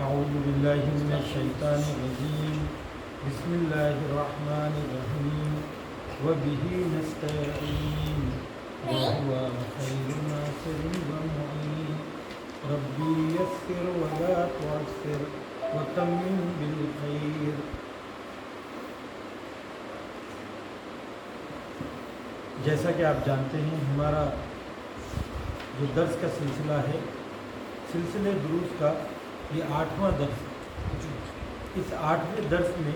اعوذ باللہ من الشیطان الرجیم بسم اللہ الرحمن الرحیم وبہ نستعین وہو خیر ناصر ومعین ربی یسر ولا تعسر وتمم بالخیر۔ جیسا کہ آپ جانتے ہیں ہمارا جو درس کا سلسلہ ہے، سلسلے دروس کا یہ 8واں درس ہے۔ اس 8ویں درس میں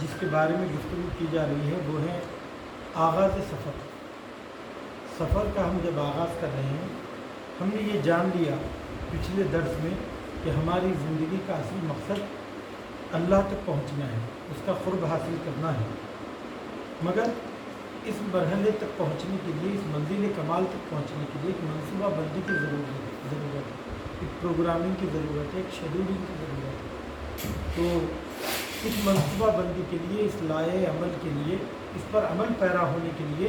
جس کے بارے میں گفتگو کی جا رہی ہے وہ ہے آغاز سفر۔ سفر کا ہم جب آغاز کر رہے ہیں، ہم نے یہ جان لیا پچھلے درس میں کہ ہماری زندگی کا اصل مقصد اللہ تک پہنچنا ہے، اس کا قرب حاصل کرنا ہے، مگر اس مرحلے تک پہنچنے کے لیے، اس منزل کمال تک پہنچنے کے لیے ایک منصوبہ بندی کی ضرورت ہے، ایک پروگرامنگ کی ضرورت ہے، ایک شیڈولنگ کی ضرورت ہے۔ تو اس منصوبہ بندی کے لیے، اس لائحہ عمل کے لیے، اس پر عمل پیرا ہونے کے لیے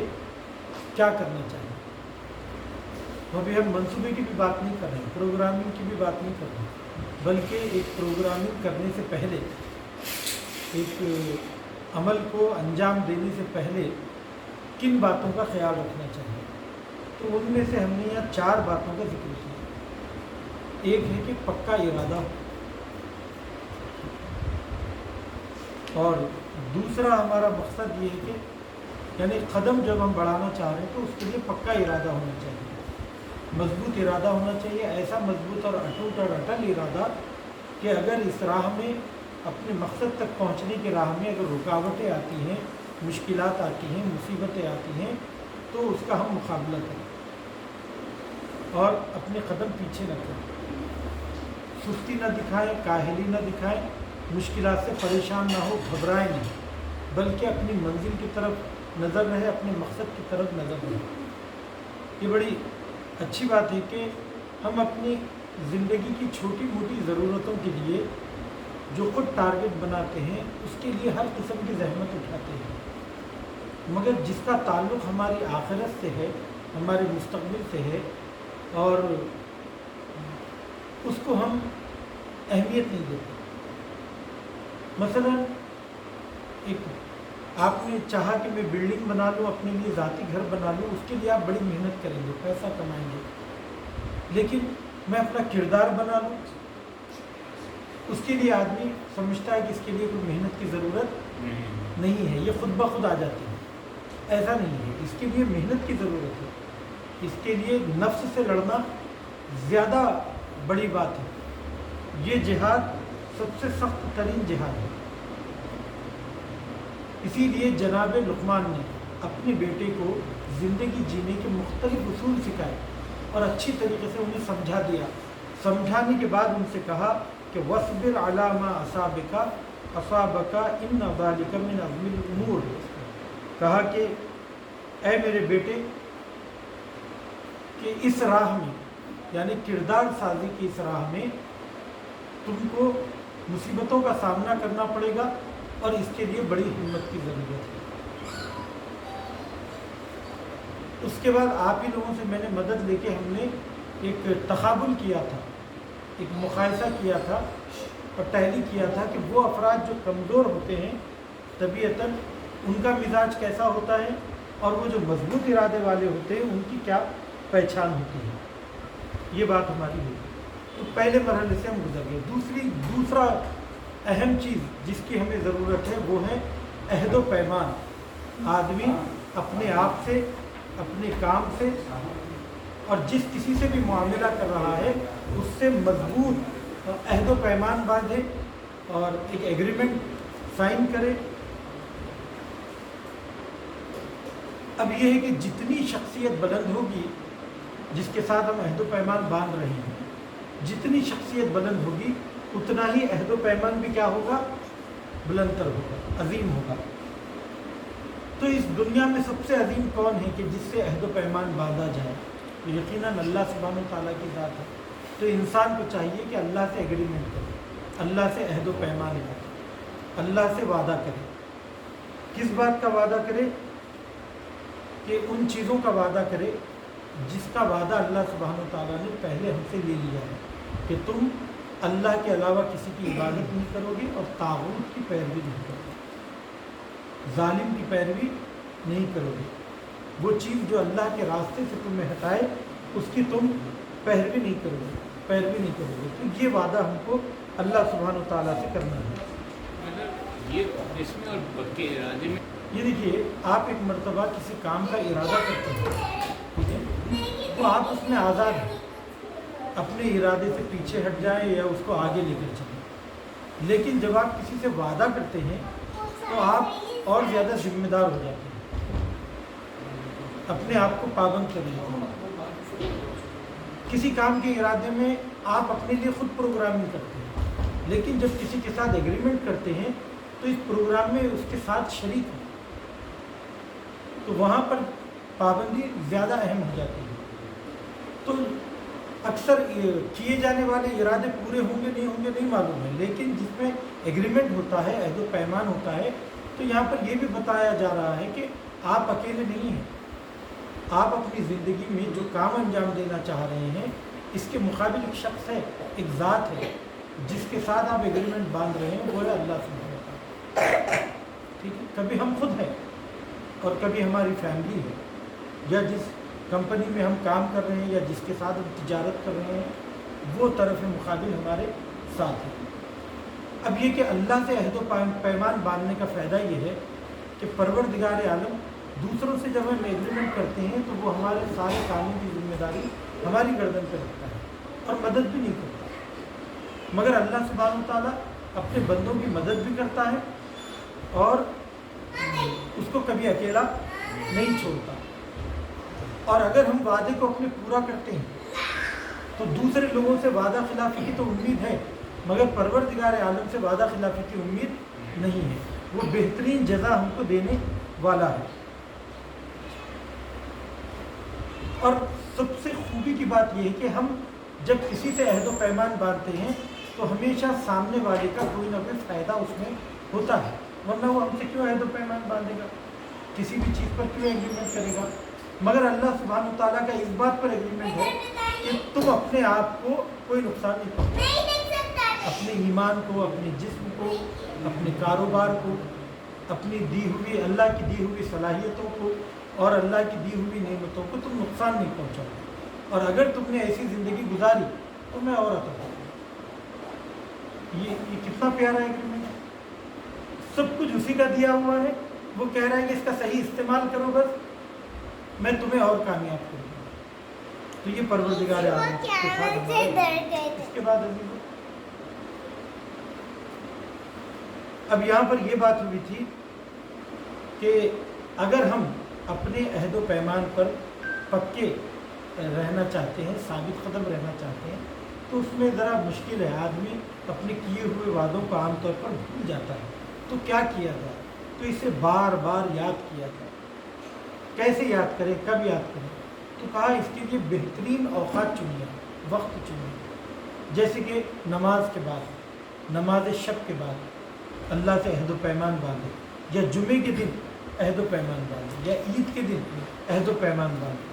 کیا کرنا چاہیے؟ تو ابھی ہم منصوبے کی بھی بات نہیں کر رہے ہیں، پروگرامنگ کی بھی بات نہیں کر رہے ہیں، بلکہ ایک پروگرامنگ کرنے سے پہلے، ایک عمل کو انجام دینے سے پہلے کن باتوں کا خیال رکھنا چاہیے؟ تو ان میں سے ہم نے یہاں 4 باتوں کا ذکر کیا۔ ایک ہے کہ پکا ارادہ، اور دوسرا ہمارا مقصد یہ ہے کہ یعنی قدم جب ہم بڑھانا چاہ رہے ہیں تو اس کے لیے پکا ارادہ ہونا چاہیے، مضبوط ارادہ ہونا چاہیے، ایسا مضبوط اور اٹوٹ اور اٹل ارادہ کہ اگر اس راہ میں، اپنے مقصد تک پہنچنے کی راہ میں اگر رکاوٹیں آتی ہیں، مشکلات آتی ہیں، مصیبتیں آتی ہیں، تو اس کا ہم مقابلہ کریں اور اپنے قدم پیچھے نہ کریں، سستی نہ دکھائیں، کاہلی نہ دکھائیں، مشکلات سے پریشان نہ ہو، گھبرائیں نہیں، بلکہ اپنی منزل کی طرف نظر رہے، اپنے مقصد کی طرف نظر رہے۔ یہ بڑی اچھی بات ہے کہ ہم اپنی زندگی کی چھوٹی موٹی ضرورتوں کے لیے جو خود ٹارگٹ بناتے ہیں، اس کے لیے ہر قسم کی زحمت اٹھاتے ہیں، مگر جس کا تعلق ہماری آخرت سے ہے، ہمارے مستقبل سے ہے، اور اس کو ہم اہمیت نہیں دیتے۔ مثلا آپ نے چاہا کہ میں بلڈنگ بنا لوں، اپنے لیے ذاتی گھر بنا لوں، اس کے لیے آپ بڑی محنت کریں گے، پیسہ کمائیں گے، لیکن میں اپنا کردار بنا لوں، اس کے لیے آدمی سمجھتا ہے کہ اس کے لیے کوئی محنت کی ضرورت نہیں ہے، یہ خود بخود آ جاتی ہے۔ ایسا نہیں ہے، اس کے لیے محنت کی ضرورت ہے، اس کے لیے نفس سے لڑنا زیادہ بڑی بات ہے۔ یہ جہاد سب سے سخت ترین جہاد ہے۔ اسی لیے جناب لقمان نے اپنے بیٹے کو زندگی جینے کے مختلف اصول سکھائے اور اچھی طریقے سے انہیں سمجھا دیا۔ سمجھانے کے بعد ان سے کہا کہ وَاصْبِرْ عَلَىٰ مَا أَصَابَكَ إِنَّ ذَلِكَ مِنْ عَزْمِ الْأُمُورِ۔ کہا کہ اے میرے بیٹے، کہ اس راہ میں، یعنی کردار سازی کی اس راہ میں تم کو مصیبتوں کا سامنا کرنا پڑے گا، اور اس کے لیے بڑی ہمت کی ضرورت ہے۔ اس کے بعد آپ ہی لوگوں سے میں نے مدد لے کے ہم نے ایک تقابل کیا تھا، ایک مقایسہ کیا تھا اور تحلیل کیا تھا کہ وہ افراد جو کمزور ہوتے ہیں طبیعتاً، ان کا مزاج کیسا ہوتا ہے، اور وہ جو مضبوط ارادے والے ہوتے ہیں ان کی کیا پہچان ہوتی ہے۔ یہ بات ہماری ہوئی، تو پہلے مرحلے سے ہم گزر گئے۔ دوسرا اہم چیز جس کی ہمیں ضرورت ہے وہ ہے عہد و پیمان۔ آدمی اپنے آپ سے، اپنے کام سے، اور جس کسی سے بھی معاملہ کر رہا ہے اس سے مضبوط عہد و پیمان باندھے اور ایک ایگریمنٹ سائن کرے۔ اب یہ ہے کہ جتنی شخصیت بلند ہوگی، جس کے ساتھ ہم عہد و پیمان باندھ رہے ہیں، جتنی شخصیت بلند ہوگی اتنا ہی عہد و پیمان بھی کیا ہوگا؟ بلند تر ہوگا، عظیم ہوگا۔ تو اس دنیا میں سب سے عظیم کون ہے کہ جس سے عہد و پیمان باندھا جائے؟ تو یقیناً اللہ سبحانہ تعالیٰ کی ذات ہے۔ تو انسان کو چاہیے کہ اللہ سے ایگریمنٹ کرے، اللہ سے عہد و پیمان کرے، اللہ سے وعدہ کرے۔ کس بات کا وعدہ کرے؟ کہ ان چیزوں کا وعدہ کرے جس کا وعدہ اللہ سبحانہ تعالیٰ نے پہلے ہم سے لے لیا ہے کہ تم اللہ کے علاوہ کسی کی عبادت نہیں کرو گے اور طاغوت کی پیروی نہیں کرو گے، ظالم کی پیروی نہیں کرو گے، وہ چیز جو اللہ کے راستے سے تمہیں ہٹائے اس کی تم پیروی نہیں کرو گے، تو یہ وعدہ ہم کو اللہ سبحانہ و تعالیٰ سے کرنا ہے۔ یہ اس میں اور پکے ارادے میں یہ دیکھیے، آپ ایک مرتبہ کسی کام کا ارادہ کرتے ہیں، ٹھیک ہے، تو آپ اس میں آزاد ہیں، اپنے ارادے سے پیچھے ہٹ جائیں یا اس کو آگے لے کر چلیں، لیکن جب آپ کسی سے وعدہ کرتے ہیں تو آپ اور زیادہ ذمہ دار ہو جاتے ہیں، اپنے آپ کو پابند کر لیتے ہیں۔ کسی کام کے ارادے میں آپ اپنے لیے خود پروگرامنگ کرتے ہیں، لیکن جب کسی کے ساتھ ایگریمنٹ کرتے ہیں تو اس پروگرام میں اس کے ساتھ شریک ہیں، تو وہاں پر پابندی زیادہ اہم ہو جاتی ہے۔ تو اکثر کیے جانے والے ارادے پورے ہوں گے نہیں معلوم ہے، لیکن جس میں ایگریمنٹ ہوتا ہے، عہد و پیمان ہوتا ہے، تو یہاں پر یہ بھی بتایا جا رہا ہے کہ آپ اکیلے نہیں ہیں، آپ اپنی زندگی میں جو کام انجام دینا چاہ رہے ہیں اس کے مقابل ایک شخص ہے، ایک ذات ہے جس کے ساتھ آپ ایگریمنٹ باندھ رہے ہیں، وہ ہے اللہ سبحانہ و تعالیٰ، ٹھیک ہے۔ کبھی ہم خود ہیں اور کبھی ہماری فیملی ہے، یا جس کمپنی میں ہم کام کر رہے ہیں یا جس کے ساتھ ہم تجارت کر رہے ہیں وہ طرف مقابل ہمارے ساتھ ہے۔ اب یہ کہ اللہ سے عہد و پیمان باندھنے کا فائدہ یہ ہے کہ پروردگار عالم دوسروں سے جب ہم ایگریمنٹ کرتے ہیں تو وہ ہمارے سارے کاموں کی ذمہ داری ہماری گردن پہ رکھتا ہے اور مدد بھی نہیں کرتا، مگر اللہ سبحانہ تعالیٰ اپنے بندوں کی مدد بھی کرتا ہے اور اس کو کبھی اکیلا نہیں چھوڑتا۔ اور اگر ہم وعدے کو اپنے پورا کرتے ہیں تو دوسرے لوگوں سے وعدہ خلافی کی تو امید ہے، مگر پروردگار عالم سے وعدہ خلافی کی امید نہیں ہے، وہ بہترین جزا ہم کو دینے والا ہے۔ اور سب سے خوبی کی بات یہ ہے کہ ہم جب کسی سے عہد و پیمان باندھتے ہیں تو ہمیشہ سامنے والے کا کوئی نہ کوئی فائدہ اس میں ہوتا ہے، ورنہ وہ ہم سے کیوں عہد و پیمان باندھے گا، کسی بھی چیز پر کیوں ایگریمنٹ کرے گا۔ مگر اللہ سبحانہ تعالیٰ کا اس بات پر ایگریمنٹ ہے کہ تم اپنے آپ کو کوئی نقصان نہیں پہنچاؤ، اپنے ایمان کو، اپنے جسم کو، اپنے کاروبار کو، اپنی دی ہوئی اللہ کی دی ہوئی صلاحیتوں کو اور اللہ کی دی ہوئی نعمتوں کو تم نقصان نہیں پہنچاؤ، اور اگر تم نے ایسی زندگی گزاری تو میں اور عطا کروں۔ یہ کتنا پیارا ایگریمنٹ ہے، سب کچھ اسی کا دیا ہوا ہے، وہ کہہ رہا ہے کہ اس کا صحیح استعمال کرو، بس میں تمہیں اور کامیاب کروں گا۔ تو یہ پروردگار عالم کے ساتھ اس کے بعد اب یہاں پر یہ بات ہوئی تھی کہ اگر ہم اپنے عہد و پیمان پر پکے رہنا چاہتے ہیں، ثابت قدم رہنا چاہتے ہیں، تو اس میں ذرا مشکل ہے، آدمی اپنے کیے ہوئے وعدوں کو عام طور پر بھول جاتا ہے، تو کیا کیا جائے؟ تو اسے بار بار یاد کیا جائے۔ کیسے یاد کریں، کب یاد کریں؟ تو کہا اس کے لیے بہترین اوقات چنیے، وقت چنیے، جیسے کہ نماز کے بعد، نماز شب کے بعد اللہ سے عہد و پیمان باندھے، یا جمعے کے دن عہد و پیمان باندھے، یا عید کے دن عہد و پیمان باندھے،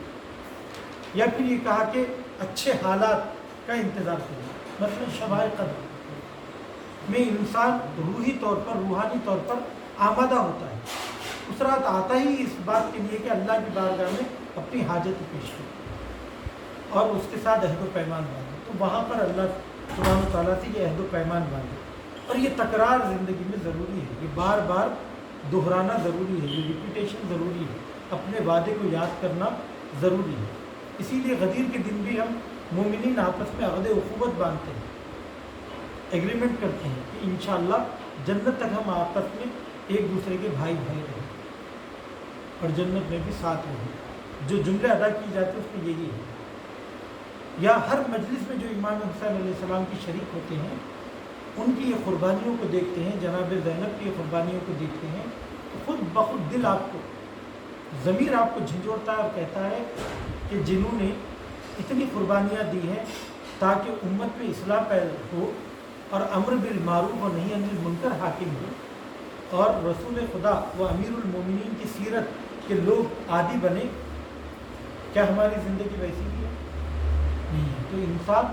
یا پھر یہ کہا کہ اچھے حالات کا انتظار کریں، مثلا شب قدر میں انسان روحی طور پر، روحانی طور پر آمادہ ہوتا ہے، اس رات آتا ہی اس بات کے لیے کہ اللہ کی بارگاہ میں اپنی حاجت پیش کرے اور اس کے ساتھ عہد و پیمان باندھے، تو وہاں پر اللہ سبحانہ تعالیٰ سے یہ عہد و پیمان باندھے۔ اور یہ تکرار زندگی میں ضروری ہے، یہ بار بار دہرانا ضروری ہے، یہ ریپیٹیشن ضروری ہے، اپنے وعدے کو یاد کرنا ضروری ہے۔ اسی لیے غدیر کے دن بھی ہم مومنین آپس میں عہد اخوت باندھتے ہیں، ایگریمنٹ کرتے ہیں کہ انشاءاللہ جنت تک ہم آپس میں ایک دوسرے کے بھائی بھائی رہیں اور جنت میں بھی ساتھ رہیں۔ جو جملے ادا کی جاتے ہیں اس میں یہی ہے۔ یا ہر مجلس میں جو امام حسین علیہ السلام کی شریک ہوتے ہیں، ان کی یہ قربانیوں کو دیکھتے ہیں، جناب زینب کی یہ قربانیوں کو دیکھتے ہیں، تو خود بخود دل آپ کو، ضمیر آپ کو جھنجھوڑتا ہے اور کہتا ہے کہ جنہوں نے اتنی قربانیاں دی ہیں تاکہ امت میں اصلاح پیدا ہو اور امر بالمعروف و نہی عن المنکر حاکم ہو اور رسول خدا و امیر المومنین کی سیرت کے لوگ عادی بنے، کیا ہماری زندگی ویسی ہی ہے؟ نہیں ہے۔ تو انسان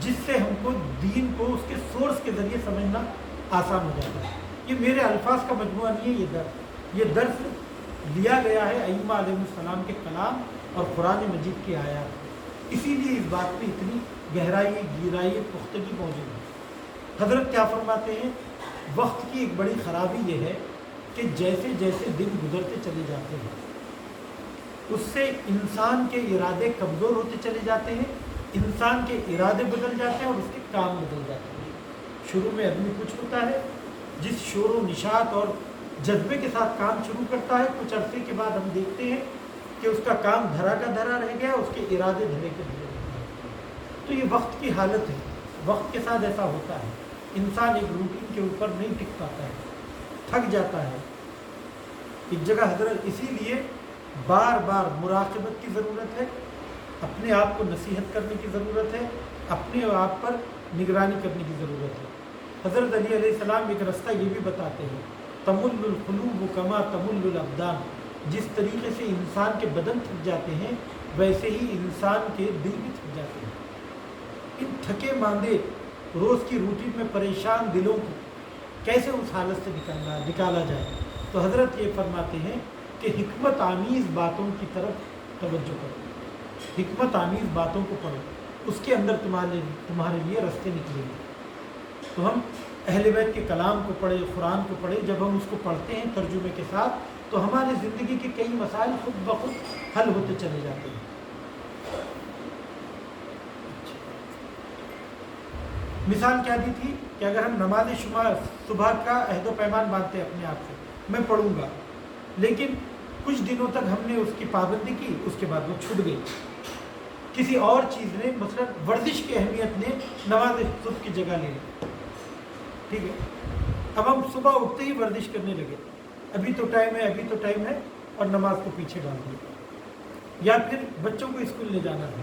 جس سے ہم کو دین کو اس کے سورس کے ذریعے سمجھنا آسان ہو جاتا ہے. یہ میرے الفاظ کا مجموعہ نہیں ہے. یہ درس لیا گیا ہے ائمہ علیہ السلام کے کلام اور قرآن مجید کی آیات. اسی لیے اس بات پہ اتنی گہرائی پختگی موجود ہے. حضرت کیا فرماتے ہیں؟ وقت کی ایک بڑی خرابی یہ ہے کہ جیسے جیسے دن گزرتے چلے جاتے ہیں اس سے انسان کے ارادے کمزور ہوتے چلے جاتے ہیں, انسان کے ارادے بدل جاتے ہیں اور اس کے کام بدل جاتے ہیں. شروع میں آدمی کچھ ہوتا ہے, جس شور و نشاط اور جذبے کے ساتھ کام شروع کرتا ہے, کچھ عرصے کے بعد ہم دیکھتے ہیں کہ اس کا کام دھرا کا دھرا رہ گیا, اس کے ارادے دھرے کے دھرے رہ گئے. تو یہ وقت کی حالت ہے. وقت کے ساتھ ایسا ہوتا ہے, انسان ایک روٹین کے اوپر نہیں ٹک پاتا ہے, تھک جاتا ہے ایک جگہ. حضرت اسی لیے بار بار مراقبت کی ضرورت ہے, اپنے آپ کو نصیحت کرنے کی ضرورت ہے, اپنے آپ پر نگرانی کرنے کی ضرورت ہے. حضرت علی علیہ السلام ایک رستہ یہ بھی بتاتے ہیں, تمل القلوب کما تمل الابدان. جس طریقے سے انسان کے بدن تھک جاتے ہیں ویسے ہی انسان کے دل بھی تھک جاتے ہیں. ان تھکے ماندے روز کی روٹین میں پریشان دلوں کو کیسے اس حالت سے نکالا جائے؟ تو حضرت یہ فرماتے ہیں کہ حکمت آمیز باتوں کی طرف توجہ کرو, حکمت آمیز باتوں کو پڑھو, اس کے اندر تمہارے لیے رستے نکلیں گے. تو ہم اہل بیت کے کلام کو پڑھے, قرآن کو پڑھے, جب ہم اس کو پڑھتے ہیں ترجمے کے ساتھ تو ہماری زندگی کے کئی مسائل خود بخود حل ہوتے چلے جاتے ہیں. مثال کیا دی تھی کہ اگر ہم نماز صبح کا عہد و پیمان باندھتے ہیں اپنے آپ سے, میں پڑھوں گا, لیکن کچھ دنوں تک ہم نے اس کی پابندی کی, اس کے بعد وہ چھوٹ گئی. کسی اور چیز نے, مثلا ورزش کی اہمیت نے نماز صبح کی جگہ لے لی, ٹھیک ہے, اب ہم صبح اٹھتے ہی ورزش کرنے لگے, ابھی تو ٹائم ہے اور نماز کو پیچھے ڈال دیا. یا پھر بچوں کو اسکول لے جانا ہے,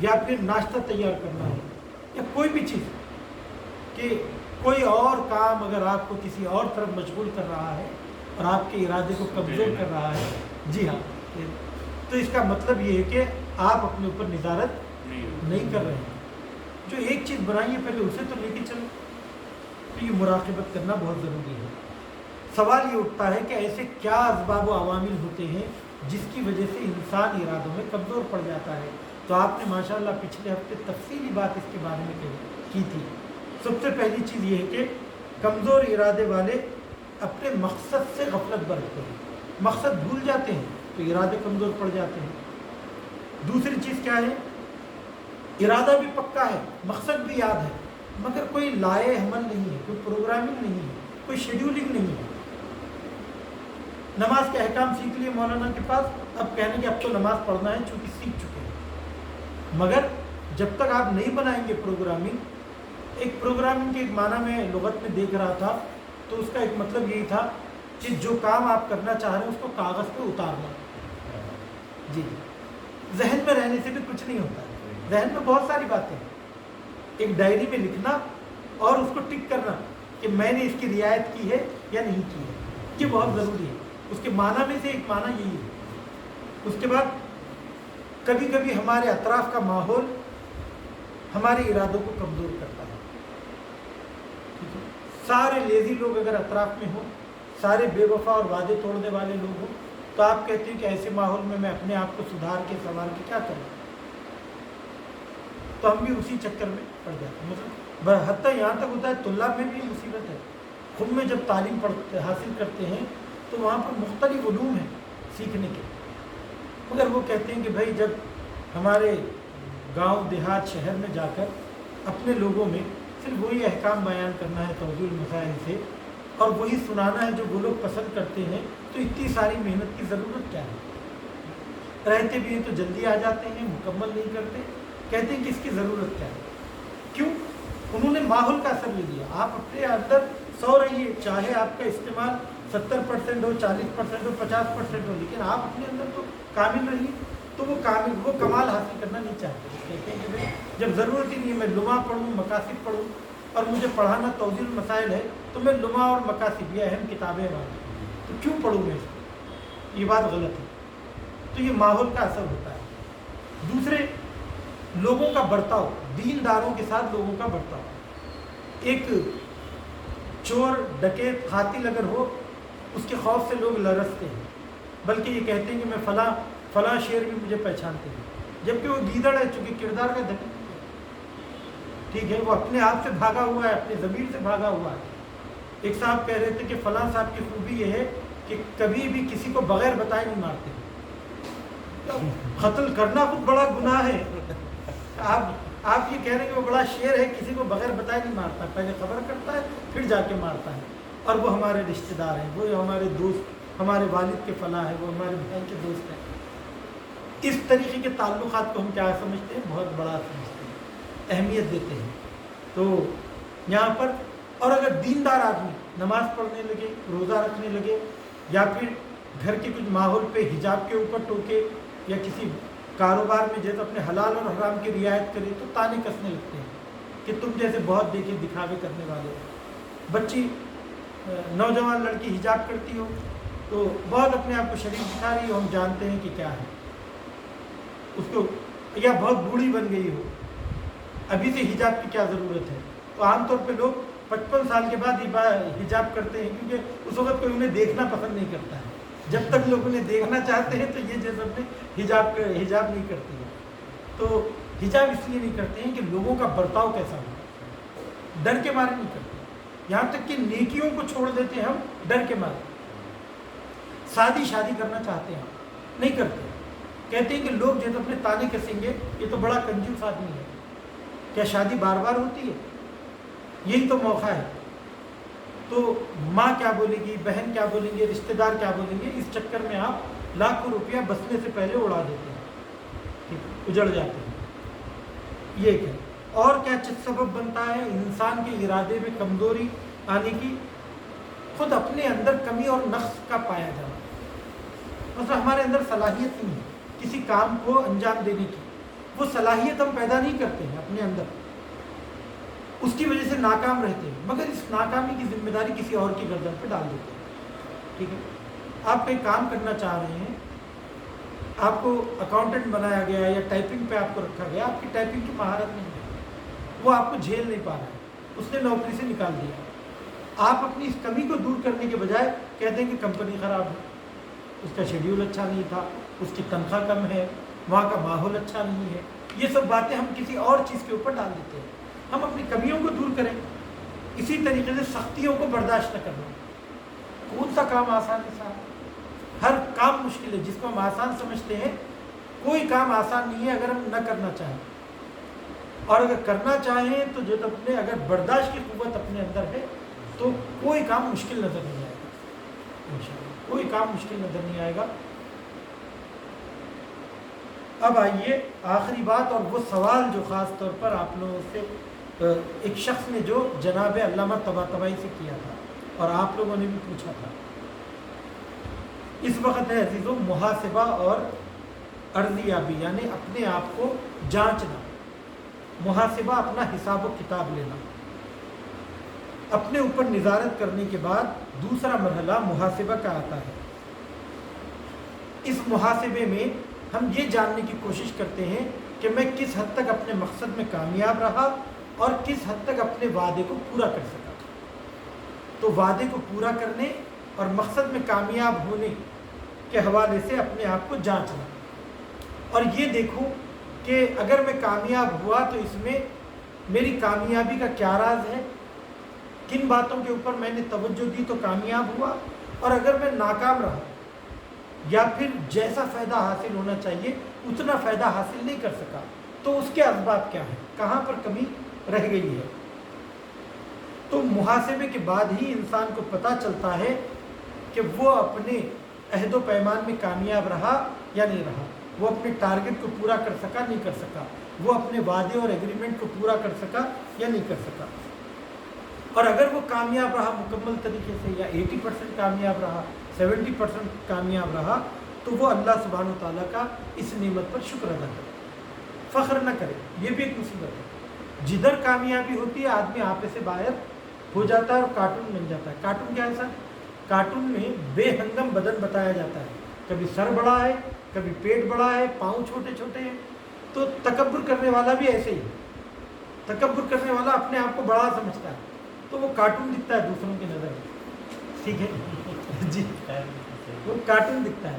یا پھر ناشتہ تیار کرنا ہے, یا کوئی بھی چیز کہ کوئی اور کام اگر آپ کو کسی اور طرف مشغول کر رہا ہے اور آپ کے ارادے کو کمزور کر رہا ہے, جی ہاں, تو اس کا مطلب یہ ہے کہ آپ اپنے اوپر نظارت نہیں کر رہے ہیں. جو ایک چیز بنائی ہے پہلے اسے تو لے کے چلو. تو یہ مراقبت کرنا بہت ضروری ہے. سوال یہ اٹھتا ہے کہ ایسے کیا اسباب و عوامل ہوتے ہیں جس کی وجہ سے انسان ارادوں میں کمزور پڑ جاتا ہے؟ تو آپ نے ماشاءاللہ پچھلے ہفتے تفصیلی بات اس کے بارے میں کی تھی. سب سے پہلی چیز یہ ہے کہ کمزور ارادے والے اپنے مقصد سے غفلت برتتے ہیں, مقصد بھول جاتے ہیں تو ارادے کمزور پڑ جاتے ہیں. دوسری چیز کیا ہے؟ ارادہ بھی پکا ہے, مقصد بھی یاد ہے, مگر کوئی لائے عمل نہیں ہے, کوئی پروگرامنگ نہیں ہے, کوئی شیڈیولنگ نہیں ہے. نماز کے احکام سیکھ لیے مولانا کے پاس, اب کہنے کہ اب تو نماز پڑھنا ہے چونکہ سیکھ چکے ہیں, مگر جب تک آپ نہیں بنائیں گے پروگرامنگ, ایک پروگرامنگ کے ایک معنی میں لغت میں دیکھ رہا تھا تو اس کا ایک مطلب یہی تھا کہ جو کام آپ کرنا چاہ رہے ہیں اس کو کاغذ پہ اتارنا. جی, ذہن میں رہنے سے بھی کچھ نہیں ہوتا ہے, ذہن میں بہت ساری باتیں ہیں, ایک ڈائری میں لکھنا اور اس کو ٹک کرنا کہ میں نے اس کی رعایت کی ہے یا نہیں کی ہے, یہ بہت ضروری ہے. اس کے معنی میں سے ایک معنی یہی ہے. اس کے بعد کبھی کبھی ہمارے اطراف کا ماحول ہمارے ارادوں کو کمزور کرتا ہے. سارے لیزی لوگ اگر اطراف میں ہوں, سارے بے وفا اور وعدے توڑنے والے لوگ ہوں, تو آپ کہتے ہیں کہ ایسے ماحول میں اپنے آپ کو سدھار کے سنوار کے کیا کروں؟ تو ہم بھی اسی چکر میں پڑ جاتے ہیں. مطلب حتیٰ یہاں تک ہوتا ہے طلاب میں بھی مصیبت ہے. خود میں جب تعلیم حاصل کرتے ہیں تو وہاں پر مختلف علوم ہیں سیکھنے کے, مگر وہ کہتے ہیں کہ بھائی جب ہمارے گاؤں دیہات شہر میں جا کر اپنے لوگوں میں صرف وہی احکام بیان کرنا ہے توضیح المسائل سے, اور وہی سنانا ہے جو وہ لوگ پسند کرتے ہیں, تو اتنی ساری محنت کی ضرورت کیا ہے؟ رہتے بھی ہیں تو جلدی آ جاتے ہیں, مکمل نہیں کرتے, کہتے ہیں کہ اس کی ضرورت کیا ہے؟ کیوں؟ انہوں نے ماحول کا اثر لے لیا. آپ اپنے اندر 100 رہیے, چاہے آپ کا استعمال 70% ہو, 40% ہو, 50% ہو, لیکن آپ اپنے اندر تو کامل رہیے. تو وہ کمال حاصل کرنا نہیں چاہتے. کہتے ہیں کہ بھائی جب ضرورت ہی نہیں ہے, میں لمحہ پڑھوں, مقاصد پڑھوں, اور مجھے پڑھانا توضیح المسائل ہے, تو میں لمحہ اور مقاصد یہ اہم کتابیں مانگوں, تو کیوں پڑھوں میں اس کو؟ یہ بات غلط ہے. تو یہ ماحول کا اثر ہوتا ہے. دوسرے لوگوں کا برتاؤ، دینداروں کے ساتھ لوگوں کا برتاؤ۔ ایک چور، ڈکیت، قاتل اگر ہو، اس کے خوف سے لوگ لرزتے ہیں، بلکہ یہ کہتے ہیں کہ میں فلاں شیر بھی مجھے پہچانتے ہیں، جبکہ وہ گیدڑ ہے، چونکہ کردار کا دھن، ٹھیک ہے، وہ اپنے آپ سے بھاگا ہوا ہے، اپنے ضمیر سے بھاگا ہوا ہے۔ ایک صاحب کہہ رہے تھے کہ فلاں صاحب کی خوبی یہ ہے کہ کبھی بھی کسی کو بغیر بتائے نہیں مارتے۔ قتل کرنا خود بڑا گناہ ہے، آپ یہ کہہ رہے ہیں کہ وہ بڑا شیر ہے، کسی کو بغیر بتائے نہیں مارتا، پہلے خبر کرتا ہے پھر جا کے مارتا ہے۔ اور وہ ہمارے رشتہ دار ہیں، وہ ہمارے دوست، ہمارے والد کے فلاں ہیں، وہ ہمارے بہن کے دوست ہیں۔ اس طریقے کے تعلقات کو ہم کیا سمجھتے ہیں؟ بہت بڑا سمجھتے ہیں، اہمیت دیتے ہیں۔ تو یہاں پر، اور اگر دیندار آدمی نماز پڑھنے لگے، روزہ رکھنے لگے، یا پھر گھر کے کچھ ماحول پہ حجاب کے اوپر ٹوکے، یا کسی کاروبار میں جیسے اپنے حلال اور حرام کی رعایت کرے، تو تانے کسنے لگتے ہیں کہ تم جیسے بہت دیکھے دکھاوے کرنے والے ہو۔ بچی، نوجوان لڑکی حجاب کرتی ہو تو بہت اپنے آپ کو شریف دکھا رہی ہو، ہم جانتے ہیں کہ کیا ہے اس کو، یا بہت بوڑھی بن گئی ہو، ابھی سے حجاب کی کیا ضرورت ہے۔ تو عام طور پہ لوگ 55 سال کے بعد حجاب کرتے ہیں، کیونکہ اس وقت کوئی انہیں دیکھنا پسند نہیں کرتا ہے۔ جب تک لوگ انہیں دیکھنا چاہتے ہیں تو یہ جیسے اپنے حجاب نہیں کرتی ہے۔ تو حجاب اس لیے نہیں کرتے ہیں کہ لوگوں کا برتاؤ کیسا ہو، ڈر کے مارے نہیں کرتے، یہاں تک کہ نیکیوں کو چھوڑ دیتے ہیں ہم ڈر کے مارے۔ شادی کرنا چاہتے ہیں ہم نہیں کرتے، کہتے ہیں کہ لوگ جیسے اپنے تانے کسیں گے، یہ تو بڑا کنجوس آدمی ہے۔ کیا شادی بار بار ہوتی ہے؟ یہی تو موقع ہے۔ تو ماں کیا بولے گی، بہن کیا بولیں گے، رشتہ دار کیا بولیں گے، اس چکر میں آپ لاکھوں روپیہ بسنے سے پہلے اڑا دیتے ہیں، اجڑ جاتے ہیں۔ یہ کیا اور کیا سبب بنتا ہے انسان کے ارادے میں کمزوری آنے کی؟ خود اپنے اندر کمی اور نقص کا پایا جانا۔ مثلا ہمارے اندر صلاحیت نہیں ہے کسی کام کو انجام دینے کی، وہ صلاحیت ہم پیدا نہیں کرتے ہیں اپنے اندر، اس کی وجہ سے ناکام رہتے ہیں، مگر اس ناکامی کی ذمہ داری کسی اور کی گردن پہ ڈال دیتے ہیں۔ ٹھیک ہے، آپ کوئی کام کرنا چاہ رہے ہیں، آپ کو اکاؤنٹنٹ بنایا گیا یا ٹائپنگ پہ آپ کو رکھا گیا، آپ کی ٹائپنگ کی مہارت نہیں ہے، وہ آپ کو جھیل نہیں پا رہا ہے، اس نے نوکری سے نکال دیا۔ آپ اپنی اس کمی کو دور کرنے کے بجائے کہتے ہیں کہ کمپنی خراب ہے، اس کا شیڈیول اچھا نہیں تھا، اس کی تنخواہ کم ہے، وہاں کا ماحول اچھا نہیں ہے۔ یہ سب باتیں ہم کسی اور چیز کے اوپر ڈال دیتے ہیں۔ ہم اپنی کمیوں کو دور کریں، اسی طریقے سے سختیوں کو برداشت نہ کرنا۔ کون سا کام آسان ہے صاحب؟ ہر کام مشکل ہے، جس کو ہم آسان سمجھتے ہیں، کوئی کام آسان نہیں ہے اگر ہم نہ کرنا چاہیں، اور اگر کرنا چاہیں تو جو اپنے اگر برداشت کی قوت اپنے اندر ہے تو کوئی کام مشکل نظر نہیں آئے گا، انشاءاللہ کوئی کام مشکل نظر نہیں آئے گا۔ اب آئیے آخری بات، اور وہ سوال جو خاص طور پر آپ لوگوں سے ایک شخص نے جو جناب علامہ طباطبائی سے کیا تھا اور آپ لوگوں نے بھی پوچھا تھا، اس وقت ہے عزیزوں محاسبہ اور ارزیابی، یعنی اپنے آپ کو جانچنا، محاسبہ اپنا حساب و کتاب لینا، اپنے اوپر نظارت کرنے کے بعد دوسرا مرحلہ محاسبہ کا آتا ہے۔ اس محاسبے میں ہم یہ جاننے کی کوشش کرتے ہیں کہ میں کس حد تک اپنے مقصد میں کامیاب رہا اور کس حد تک اپنے وعدے کو پورا کر سکا۔ تو وعدے کو پورا کرنے اور مقصد میں کامیاب ہونے کے حوالے سے اپنے آپ کو جانچنا، اور یہ دیکھوں کہ اگر میں کامیاب ہوا تو اس میں میری کامیابی کا کیا راز ہے، کن باتوں کے اوپر میں نے توجہ دی تو کامیاب ہوا، اور اگر میں ناکام رہا یا پھر جیسا فائدہ حاصل ہونا چاہیے اتنا فائدہ حاصل نہیں کر سکا تو اس کے اسباب کیا ہیں، کہاں پر کمی رہ گئی ہے۔ تو محاسبے کے بعد ہی انسان کو پتہ چلتا ہے کہ وہ اپنے عہد و پیمان میں کامیاب رہا یا نہیں رہا، وہ اپنے ٹارگٹ کو پورا کر سکا نہیں کر سکا، وہ اپنے وعدے اور ایگریمنٹ کو پورا کر سکا یا نہیں کر سکا۔ اور اگر وہ کامیاب رہا مکمل طریقے سے، یا 80% کامیاب رہا، 70% کامیاب رہا، تو وہ اللہ سبحانہ وتعالیٰ کا اس نعمت پر شکر ادا کرے، فخر نہ کرے۔ یہ بھی ایک مصیبت ہے، جدھر کامیابی ہوتی ہے آدمی آپے سے باہر ہو جاتا ہے اور کارٹون بن جاتا ہے۔ کارٹون کیا ہے سر؟ کارٹون میں بے ہنگم بدن بتایا جاتا ہے، کبھی سر بڑا ہے، کبھی پیٹ بڑا ہے، پاؤں چھوٹے چھوٹے ہیں، تو تکبر کرنے والا بھی ایسے ہی ہے. تکبر کرنے والا اپنے آپ کو بڑا سمجھتا ہے تو وہ کارٹون دکھتا ہے دوسروں کی نظر میں. ٹھیک ہے جی, وہ کارٹون دکھتا ہے.